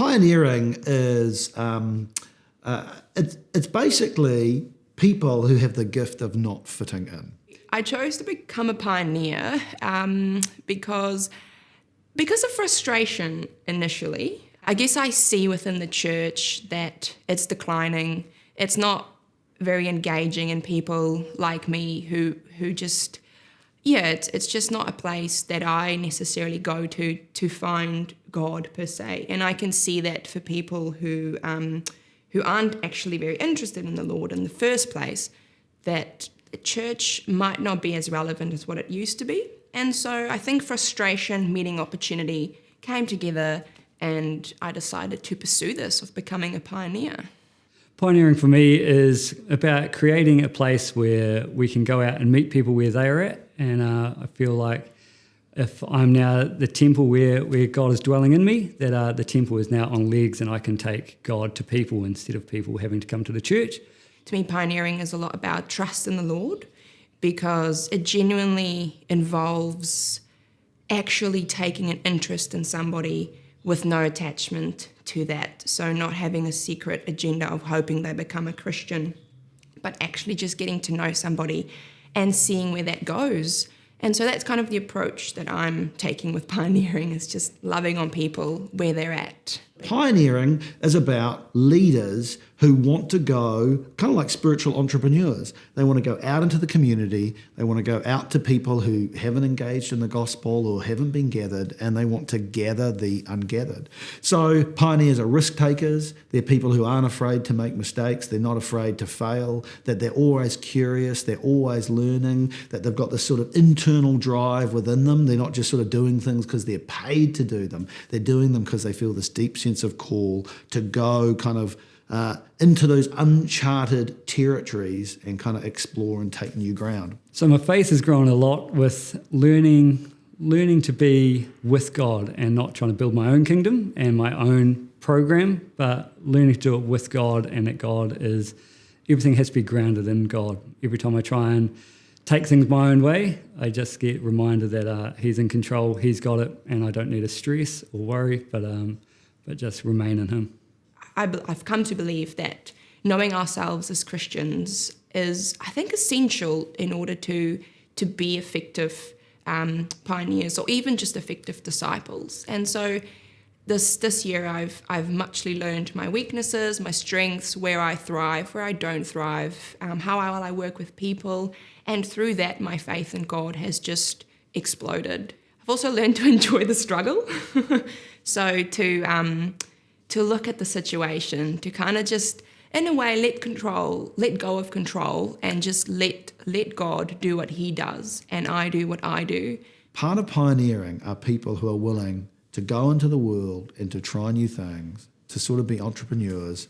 Pioneering is it's basically people who have the gift of not fitting in. I chose to become a pioneer because of frustration initially. I guess I see within the church that it's declining. It's not very engaging in people like me who just, it's just not a place that I necessarily go to find God per se. And I can see that for people who aren't actually very interested in the Lord in the first place, that church might not be as relevant as what it used to be. And so I think frustration meeting opportunity came together, and I decided to pursue this of becoming a pioneer. Pioneering for me is about creating a place where we can go out and meet people where they are at. And I feel like if I'm now the temple where God is dwelling in me, that the temple is now on legs and I can take God to people instead of people having to come to the church. To me, pioneering is a lot about trust in the Lord, because it genuinely involves actually taking an interest in somebody with no attachment to that. So not having a secret agenda of hoping they become a Christian, but actually just getting to know somebody and seeing where that goes. And so that's kind of the approach that I'm taking with pioneering, is just loving on people where they're at. Pioneering is about leaders who want to go, kind of like spiritual entrepreneurs. They want to go out into the community, they want to go out to people who haven't engaged in the gospel or haven't been gathered, and they want to gather the ungathered. So pioneers are risk takers. They're people who aren't afraid to make mistakes. They're not afraid to fail, that they're always curious, they're always learning, that they've got this sort of internal drive within them. They're not just sort of doing things because they're paid to do them. They're doing them because they feel this deep sense of call to go kind of into those uncharted territories and kind of explore and take new ground. So my faith has grown a lot with learning to be with God and not trying to build my own kingdom and my own program, but learning to do it with God, and that everything has to be grounded in God. Every time I try and take things my own way, I just get reminded that He's in control, He's got it, and I don't need to stress or worry, but just remain in Him. I've come to believe that knowing ourselves as Christians is, I think, essential in order to be effective pioneers, or even just effective disciples. And so this year I've muchly learned my weaknesses, my strengths, where I thrive, where I don't thrive, how well I work with people, and through that my faith in God has just exploded. I've also learned to enjoy the struggle. So to look at the situation, to kind of just, in a way, let go of control, and just let God do what He does, and I do what I do. Part of pioneering are people who are willing to go into the world and to try new things, to sort of be entrepreneurs.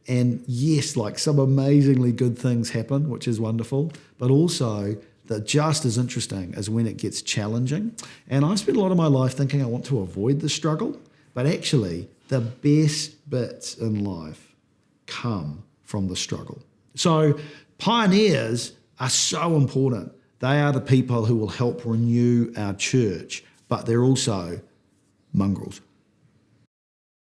And yes, like some amazingly good things happen, which is wonderful, but also that just as interesting as when it gets challenging. And I spent a lot of my life thinking I want to avoid the struggle, but actually the best bits in life come from the struggle. So pioneers are so important. They are the people who will help renew our church, but they're also mongrels.